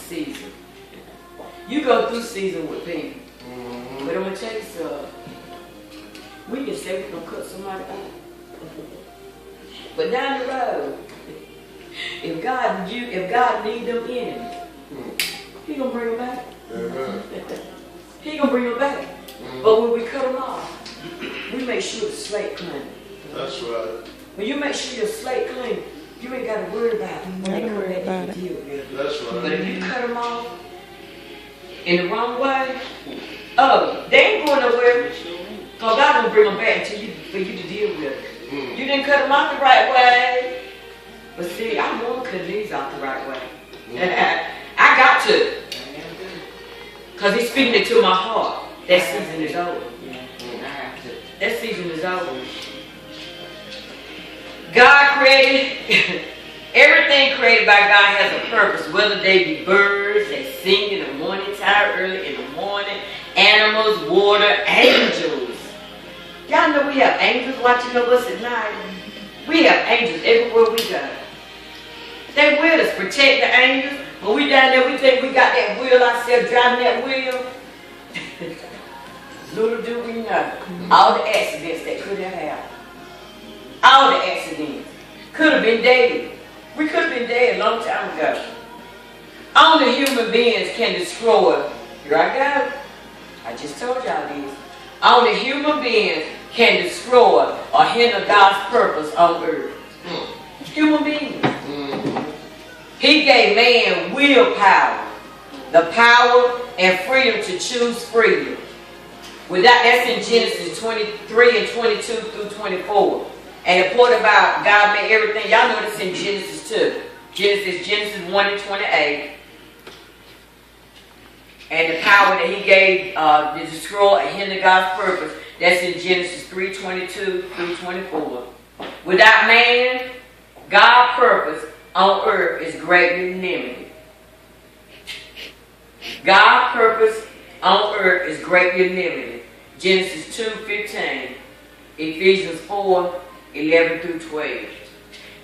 season. You go through season with people. But I'm going to tell you something. We can say we're going to cut somebody out. But down the road, if God need them enemies, He going to bring them back. He going to bring them back. But when we cut them off, we make sure the slate clean. That's right. When you make sure your slate clean, you ain't got to worry about it. When they come back, you can deal with it. That's right. But if you cut them off in the wrong way, oh, they ain't going nowhere. Because God gonna bring them back to you for you to deal with it. You didn't cut them off the right way. But see, I want to cut these off the right way. I got to. Because He's speaking it to my heart. That season is over. That season is over. God created, everything created by God has a purpose. Whether they be birds, they sing in the morning time, early in the morning, animals, water, angels. Y'all know we have angels watching over us at night. We have angels everywhere we go. They with us, protect the angels. When we down there, we think we got that wheel ourselves, driving that wheel. Little do we know, all the accidents that could have happened. All the accidents. Could have been dead. We could have been dead a long time ago. Only human beings can destroy. Here I go. I just told y'all this. Only human beings can destroy or hinder God's purpose on earth. Human beings. He gave man willpower, the power and freedom to choose freedom. That's in Genesis 23 and 22 through 24. And the point about God made everything, y'all know this in Genesis 2. Genesis 1 and 28. And the power that He gave to destroy and hinder God's purpose, that's in Genesis 3:22 through 24. Without man, God's purpose on earth is greatly limited. God's purpose on earth is greatly limited. Genesis 2:15, Ephesians 4:11 through 12.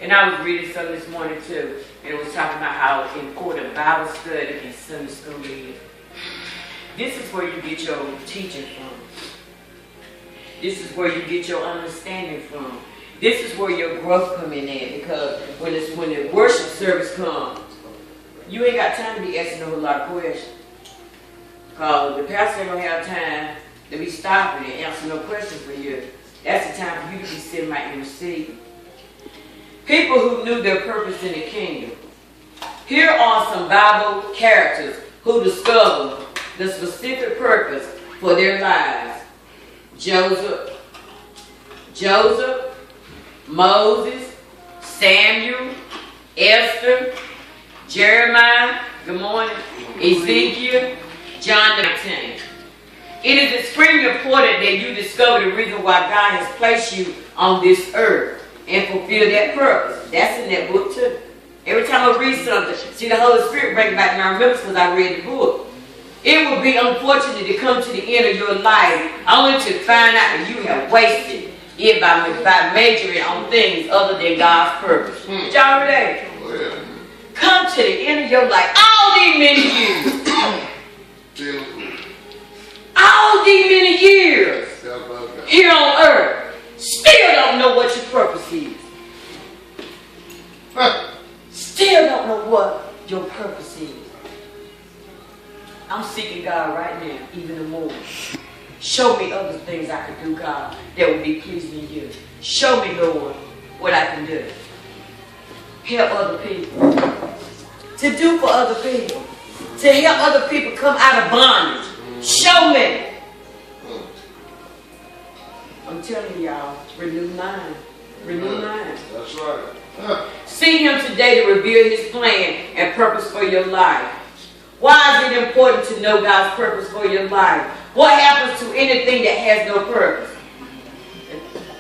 And I was reading something this morning too, and it was talking about how important Bible study and Sunday school is. This is where you get your teaching from. This is where you get your understanding from. This is where your growth come in at, because when the worship service comes, you ain't got time to be asking a whole lot of questions. Because the pastor ain't going to have time to be stopping and answer no questions for you. That's the time for you to be sitting right in the seat. People who knew their purpose in the kingdom. Here are some Bible characters who discovered the specific purpose for their lives. Joseph, Moses, Samuel, Esther, Jeremiah, good morning, Ezekiel, John 19. It is extremely important that you discover the reason why God has placed you on this earth and fulfill that purpose. That's in that book too. Every time I read something, see the Holy Spirit bring back my remembrance because I read the book. It would be unfortunate to come to the end of your life only to find out that you have wasted it by majoring on things other than God's purpose. Did y'all read that? Come to the end of your life, all these many years. All these many years here on earth, still don't know what your purpose is. Still don't know what your purpose is. I'm seeking God right now, even more. Show me other things I can do, God, that would be pleasing to you. Show me, Lord, what I can do. Help other people. To do for other people. To help other people come out of bondage. Show me. I'm telling y'all, renew mind. Renew mind. That's right. Seek Him today to reveal His plan and purpose for your life. Why is it important to know God's purpose for your life? What happens to anything that has no purpose?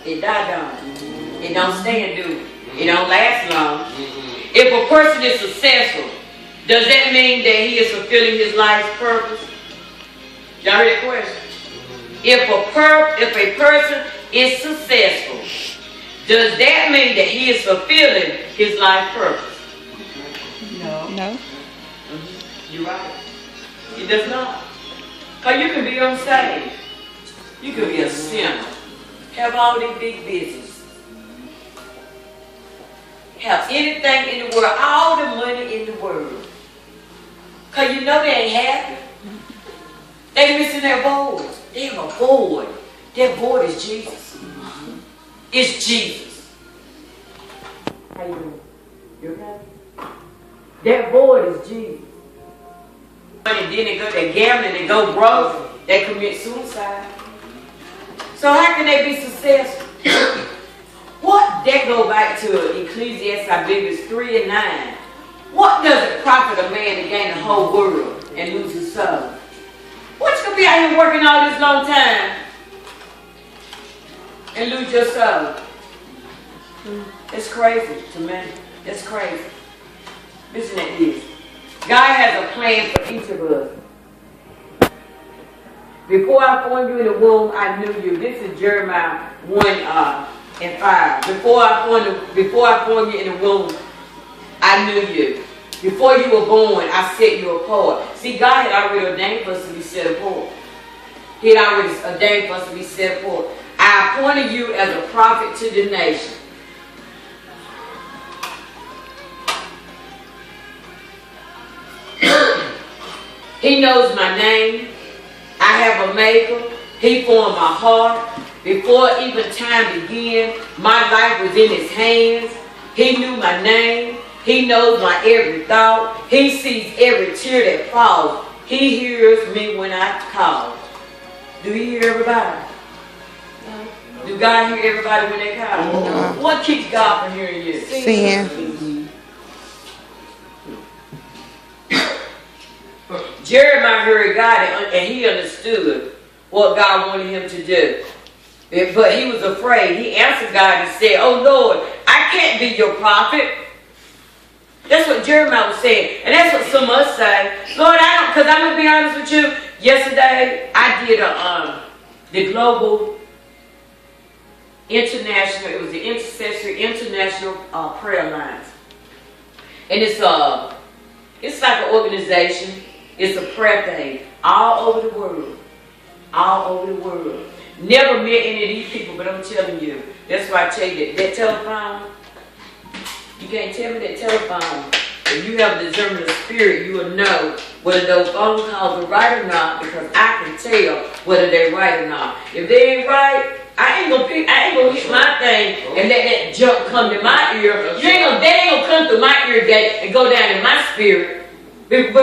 It dies down. It don't stand, do it? It don't last long. If a person is successful, does that mean that he is fulfilling his life's purpose? Y'all heard that question? If a person is successful, does that mean that he is fulfilling his life purpose? No. You're right. It does not. Because you can be unsaved. You can be a sinner. Have all these big business. Have anything in the world. All the money in the world. Because you know they ain't happy. They missing their boards. They have a board. Their board is Jesus. It's Jesus. How you doing? You okay? Their board is Jesus. And then they gambling, they go broke, they commit suicide. So how can they be successful? What? That go back to Ecclesiastes, I believe it's 3 and 9. What does it profit a man to gain the whole world and lose his soul? What you gonna be out here working all this long time and lose your soul? It's crazy to me. It's crazy. Listen at this. God has a plan for each of us. Before I formed you in the womb, I knew you. This is Jeremiah 1 and 5. Before I formed you in the womb, I knew you. Before you were born, I set you apart. See, God had already ordained for us to be set apart. He had already ordained for us to be set apart. I appointed you as a prophet to the nation. He knows my name. I have a maker. He formed my heart. Before even time began, my life was in his hands. He knew my name. He knows my every thought. He sees every tear that falls. He hears me when I call. Do you hear everybody? No. Do God hear everybody when they call? No. What keeps God from hearing you? Sin. Jeremiah heard God and he understood what God wanted him to do. But he was afraid. He answered God and said, "Oh Lord, I can't be your prophet." That's what Jeremiah was saying. And that's what some of us say. Lord, I don't, because I'm going to be honest with you. Yesterday, I did the global international, it was the intercessory international prayer lines. And it's like an organization. It's a prayer thing all over the world. All over the world. Never met any of these people, but I'm telling you. That's why I tell you that telephone, you can't tell me that telephone. If you have a discernment of spirit, you will know whether those phone calls are right or not, because I can tell whether they're right or not. If they ain't right, I ain't gonna hit my thing and let that junk come to my ear. They ain't gonna come through my ear gate and go down in my spirit. But